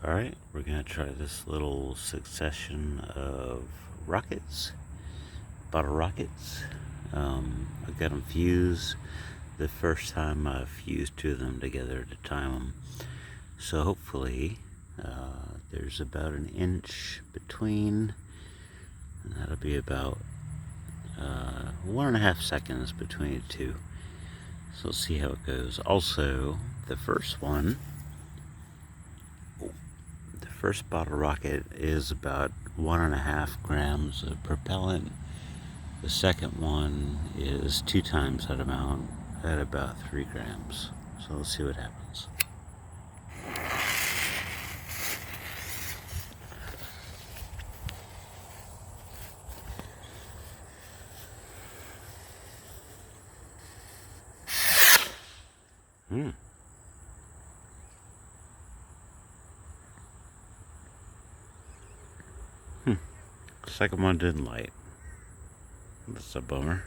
Alright, we're going to try this little succession of rockets, bottle rockets. I got them fused. The first time I fused two of them together to time them. So hopefully there's about an inch between, and that'll be about 1.5 seconds between the two. So let's see how it goes. Also, the first bottle rocket is about 1.5 grams of propellant. The second one is 2 times that amount at about 3 grams. So let's see what happens. Second one didn't light. That's a bummer.